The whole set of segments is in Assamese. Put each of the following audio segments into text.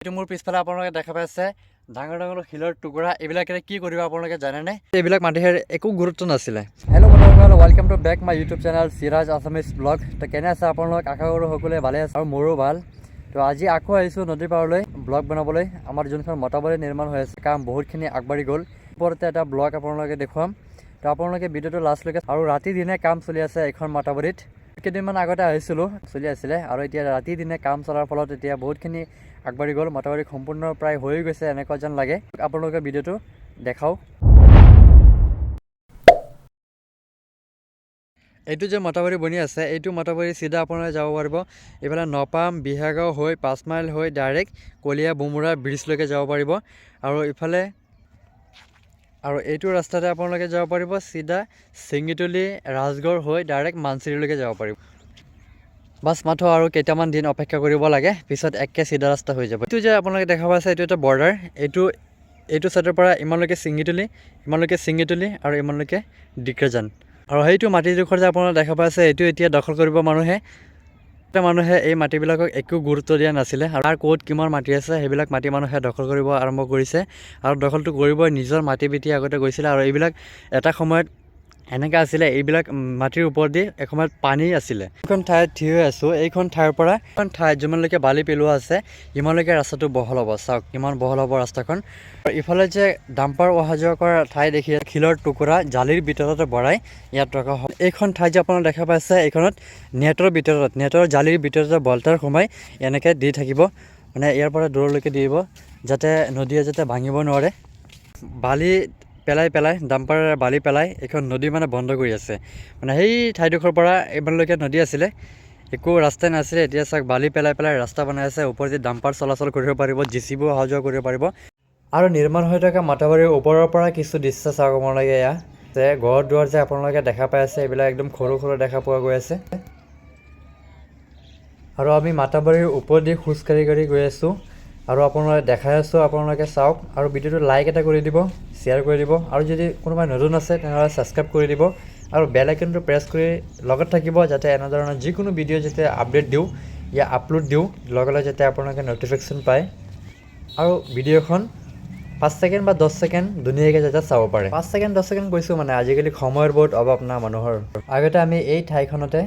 এইটো মোৰ পিছফালে আপোনালোকে দেখা পাইছে ডাঙৰ ডাঙৰ শিলৰ টুকুৰা এইবিলাকেৰে কি কৰিব আপোনালোকে জানেনে? এইবিলাক মাটিৰ একো গুৰুত্ব নাছিলে। হেল্ল' বন্ধুসকল, welcome to back my YouTube channel Siraj Assamese blog. তো কেনে আছে আপোনালোক? আশা কৰোঁ সকলোৱে ভালে আছে আৰু মোৰো ভাল। তো আজি আকৌ আহিছোঁ নদীৰ পাৰলৈ ব্লগ বনাবলৈ। আমাৰ যোনখন মতাবাৰী নিৰ্মাণ হৈ আছে, কাম বহুতখিনি আগবাঢ়ি গ'ল। ওপৰতে এটা ব্লগ আপোনালোকে দেখুৱাম। তো আপোনালোকে ভিডিঅ'টো লাষ্টলৈকে, আৰু ৰাতি দিনে কাম চলি আছে এইখন মতাবাৰীত। কেইদিনমান আগতে আহিছিলোঁ, চলি আছিলে, আৰু এতিয়া ৰাতি দিনে কাম চলাৰ ফলত এতিয়া বহুতখিনি আগবাঢ়ি গ'ল। মতাবাৰী সম্পূৰ্ণ প্ৰায় হৈ গৈছে এনেকুৱা যেন লাগে। আপোনালোকে ভিডিঅ'টো দেখাওক। এইটো যে মতাবাৰী বনি আছে, এইটো মতাবাৰী চিধা আপোনালোকে যাব পাৰিব এইফালে নপাম বিহাগাঁও হৈ 5 মাইল হৈ ডাইৰেক্ট কলীয়া বুমুৰা ব্ৰিজলৈকে যাব পাৰিব। আৰু এইটো ৰাস্তাতে আপোনালোকে যাব পাৰিব চিধা চিঙিতলি ৰাজগড় হৈ ডাইৰেক্ট মানচিৰিলৈকে যাব পাৰিব। বাছ মাথো আৰু কেইটামান দিন অপেক্ষা কৰিব লাগে, পিছত একে চিধা ৰাস্তা হৈ যাব। এইটো যে আপোনালোকে দেখা পাইছে, এইটো এটা বৰ্ডাৰ। এইটো চাইডৰ পৰা ইমানলৈকে চিঙিতলি আৰু ইমানলৈকে ডিক্ৰজান। আৰু সেইটো মাটিডোখৰ যে আপোনালোকে দেখা পাইছে, এইটো এতিয়া দখল কৰিব মানুহে এই মাটিবিলাকক একো গুৰুত্ব দিয়া নাছিলে। আৰু তাৰ ক'ত কিমান মাটি আছে সেইবিলাক মাটি মানুহে দখল কৰিব আৰম্ভ কৰিছে, আৰু দখলটো কৰিবই। নিজৰ মাটি বিটি আগতে গৈছিলে, আৰু এইবিলাক এটা সময়ত এনেকৈ আছিলে, এইবিলাক মাটিৰ ওপৰত দি এসময়ত পানী আছিলে। এইখন ঠাইত থিয় হৈ আছোঁ। এইখন ঠাইৰ পৰা এখন ঠাইত যিমানলৈকে বালি পেলোৱা আছে ইমানলৈকে ৰাস্তাটো বহল হ'ব। চাওক কিমান বহল হ'ব ৰাস্তাখন। আৰু ইফালে যে ডাম্পাৰ অহা যোৱা কৰা ঠাই দেখি, শিলৰ টুকুৰা জালিৰ ভিতৰতে ভৰাই ইয়াত ৰখা হয়। এইখন ঠাই যে আপোনালোকে দেখা পাইছে, এইখনত নেটৰ জালিৰ ভিতৰতে বল্টাৰ সোমাই এনেকৈ দি থাকিব, মানে ইয়াৰ পৰা দূৰলৈকে দিব, যাতে নদীয়ে যাতে ভাঙিব নোৱাৰে। বালি পেলাই ডাম্পাৰেৰে বালি পেলাই এইখন নদী মানে বন্ধ কৰি আছে। মানে সেই ঠাইডোখৰৰ পৰা ইমানলৈকে নদী আছিলে, একো ৰাস্তাই নাছিলে। এতিয়া চাওক বালি পেলাই ৰাস্তা বনাই আছে, ওপৰেদি ডাম্পাৰ চলাচল কৰিব পাৰিব, JCB অহা যোৱা কৰিব পাৰিব। আৰু নিৰ্মাণ হৈ থকা মতাবাৰীৰ ওপৰৰ পৰা কিছু দৃশ্য চাওক আপোনালোকে। এয়া যে ঘৰ দুৱাৰ যে আপোনালোকে দেখা পাই আছে, এইবিলাক একদম সৰু দেখা পোৱা গৈ আছে। আৰু আমি মতাবাৰীৰ ওপৰেদি খোজকাঢ়ি গৈ আছোঁ, আৰু আপোনালোকে দেখাই আছোঁ। আপোনালোকে চাওক, আৰু ভিডিঅ'টো লাইক এটা কৰি দিব, শ্বেয়াৰ কৰি দিব, আৰু যদি কোনোবাই নতুন আছে তেনেহ'লে ছাবস্ক্ৰাইব কৰি দিব, আৰু বেল আইকনটো প্ৰেছ কৰি লগত থাকিব, যাতে এনেধৰণৰ যিকোনো ভিডিঅ' যেতিয়া আপডেট দিওঁ আপলোড দিওঁ লগে লগে যাতে আপোনালোকে ন'টিফিকেশ্যন পায়। আৰু ভিডিঅ'খন 5 ছেকেণ্ড বা 10 ছেকেণ্ড ধুনীয়াকৈ যাতে চাব পাৰে। 5 ছেকেণ্ড 10 ছেকেণ্ড কৈছোঁ, মানে আজিকালি সময়ৰ বহুত অভাৱ না মানুহৰ। আগতে আমি এই ঠাইখনতে,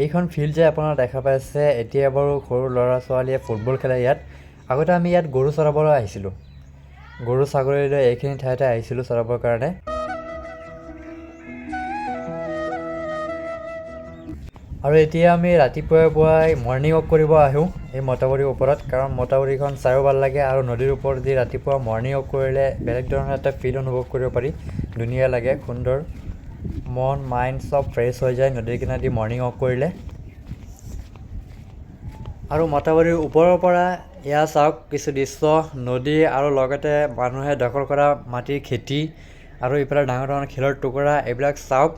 এইখন ফিল্ড যে আপোনালোকে দেখা পাইছে, এতিয়া বাৰু সৰু ল'ৰা ছোৱালীয়ে ফুটবল খেলে ইয়াত। আগতে আমি ইয়াত গৰু চৰাবলৈ আহিছিলোঁ, গৰু ছাগলী লৈ এইখিনি ঠাইতে আহিছিলোঁ চৰাবৰ কাৰণে। আৰু এতিয়া আমি ৰাতিপুৱাই মৰ্ণিং ৱাক কৰিব আহোঁ এই মতাবাৰীৰ ওপৰত, কাৰণ মতাবাৰীখন চাইও ভাল লাগে, আৰু নদীৰ ওপৰত দি ৰাতিপুৱা মৰ্ণিং ৱাক কৰিলে বেলেগ ধৰণৰ এটা ফিল অনুভৱ কৰিব পাৰি। ধুনীয়া লাগে, সুন্দৰ, মন মাইণ্ড চব ফ্ৰেছ হৈ যায় নদীৰ কিনাৰেদি মৰ্ণিং ৱাক কৰিলে। আৰু মতাবাৰীৰ ওপৰৰ পৰা এয়া চাওক কিছু দৃশ্য, নদী, আৰু লগতে মানুহে দখল কৰা মাটিৰ খেতি, আৰু ইফালে ডাঙৰ ডাঙৰ শিলৰ টুকুৰা, এইবিলাক চাওক,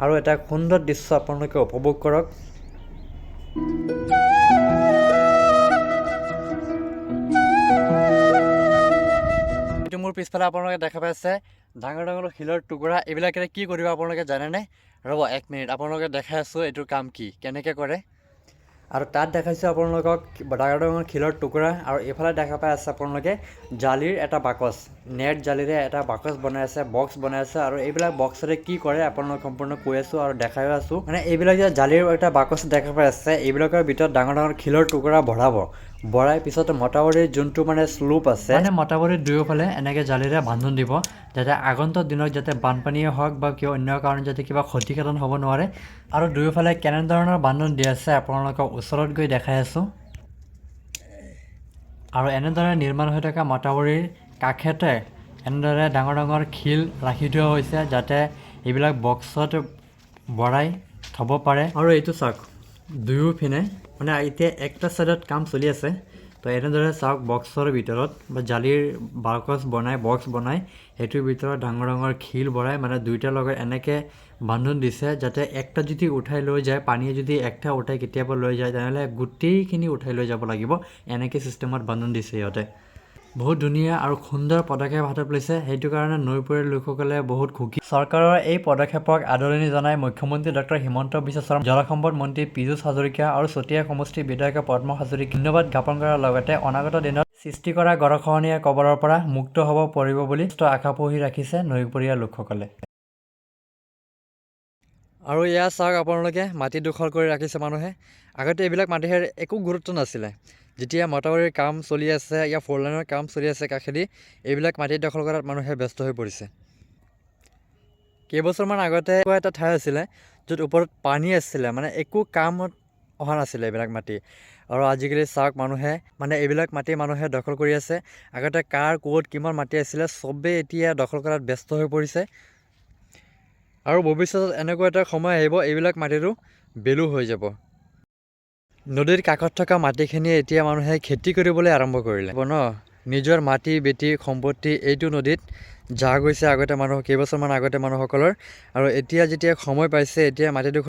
আৰু এটা সুন্দৰ দৃশ্য আপোনালোকে উপভোগ কৰক। এইটো মোৰ পিছফালে আপোনালোকে দেখা পাইছে ডাঙৰ ডাঙৰ শিলৰ টুকুৰা, এইবিলাকেৰে কি কৰিব আপোনালোকে জানেনে? ৰ'ব 1 মিনিট, আপোনালোকে দেখাই আছোঁ এইটোৰ কাম কেনেকৈ কৰে। আৰু তাত দেখাইছোঁ আপোনালোকক ডাঙৰ ডাঙৰ শিলৰ টুকুৰা, আৰু এইফালে দেখা পাই আছে আপোনালোকে জালিৰ এটা বাকচ, নেট জালিৰে এটা বাকচ বনাই আছে, বক্স বনাই আছে। আৰু এইবিলাক বক্সৰে কি কৰে আপোনালোক সম্পূৰ্ণ কৈ আছোঁ আৰু দেখাই আছোঁ। মানে এইবিলাক যে জালিৰ এটা বাকচ দেখা পাই আছে, এইবিলাকৰ ভিতৰত ডাঙৰ ডাঙৰ শিলৰ টুকুৰা ভৰাই পিছত মতাবাৰীৰ যোনটো মানে শ্লোপ আছে, মানে মতাবাৰীৰ দুয়োফালে এনেকৈ জালিৰে বান্ধোন দিব, যাতে আগন্তুক দিনত যাতে বানপানীয়ে হওক বা কিয় অন্য কাৰণত যাতে কিবা ক্ষতিসাধন হ'ব নোৱাৰে। আৰু দুয়োফালে কেনেধৰণৰ বান্ধোন দি আছে আপোনালোকক ওচৰত গৈ দেখাই আছোঁ। আৰু এনেদৰে নিৰ্মাণ হৈ থকা মতাবাৰীৰ কাষতে এনেদৰে ডাঙৰ ডাঙৰ শিল ৰাখি থোৱা হৈছে, যাতে এইবিলাক বক্সত ভৰাই থ'ব পাৰে। আৰু এইটো চাওক দুয়োপিনে, মানে এতিয়া একটা ছাইডত কাম চলি আছে, তো এনেদৰে চাওক বক্সৰ ভিতৰত বা জালিৰ বাকচ বক্স বনাই সেইটোৰ ভিতৰত ডাঙৰ ডাঙৰ শিল ভৰাই, মানে দুইটাৰ লগত এনেকৈ বান্ধোন দিছে, যাতে একটা যদি উঠাই লৈ যায়, পানীয়ে যদি একটা উঠাই কেতিয়াবা লৈ যায়, তেনেহ'লে গোটেইখিনি উঠাই লৈ যাব লাগিব, এনেকৈ চিষ্টেমত বান্ধোন দিছে সিহঁতে। বহুত ধুনীয়া আৰু সুন্দৰ পদক্ষেপ হাতত লৈছে, সেইটো কাৰণে নৈপৰীয়া লোকসকলে বহুত সুখী। চৰকাৰৰ এই পদক্ষেপক আদৰণি জনাই মুখ্যমন্ত্ৰী ডক্টৰ হিমন্ত বিশ্ব শৰ্মা, জলসম্পদ মন্ত্ৰী পীযুষ হাজৰিকা আৰু চতিয়া সমষ্টিৰ বিধায়ক পদ্ম হাজৰিকাক ধন্যবাদ জ্ঞাপন কৰাৰ লগতে অনাগত দিনত সৃষ্টি কৰা গৰাখহনীয়া কবলৰ পৰা মুক্ত হ'ব পাৰিব বুলি আশা পুহি ৰাখিছে নৈপৰীয়া লোকসকলে। আৰু এয়া চাওক আপোনালোকে, মাটি দখল কৰি ৰাখিছে মানুহে। আগতে এইবিলাক মাটিৰ একো গুৰুত্ব নাছিলে। যেতিয়া মটাবাৰীৰ কাম চলি আছে, ইয়াৰ 4 লাইনৰ কাম চলি আছে কাষেদি, এইবিলাক মাটি দখল কৰাত মানুহে ব্যস্ত হৈ পৰিছে। কেইবছৰমান আগতে এটা ঠাই আছিলে য'ত ওপৰত পানী আছিলে, মানে একো কামত অহা নাছিলে এইবিলাক মাটি। আৰু আজিকালি চাওক মানুহে এইবিলাক মাটি মানুহে দখল কৰি আছে। আগতে কাৰ ক'ত কিমান মাটি আছিলে চবেই এতিয়া দখল কৰাত ব্যস্ত হৈ পৰিছে। আৰু ভৱিষ্যতত এনেকুৱা এটা সময় আহিব, এইবিলাক মাটিটো বেলু হৈ যাব। নদীৰ কাষত থকা মাটিখিনি এতিয়া মানুহে খেতি কৰিবলৈ আৰম্ভ কৰিলে ন। নিজৰ মাটি বেটি সম্পত্তি এইটো নদীত যা গৈছে আগতে কেইবছৰমান আগতে মানুহসকলৰ। আৰু এতিয়া যেতিয়া সময় পাইছে, এতিয়া মাটিডোখৰ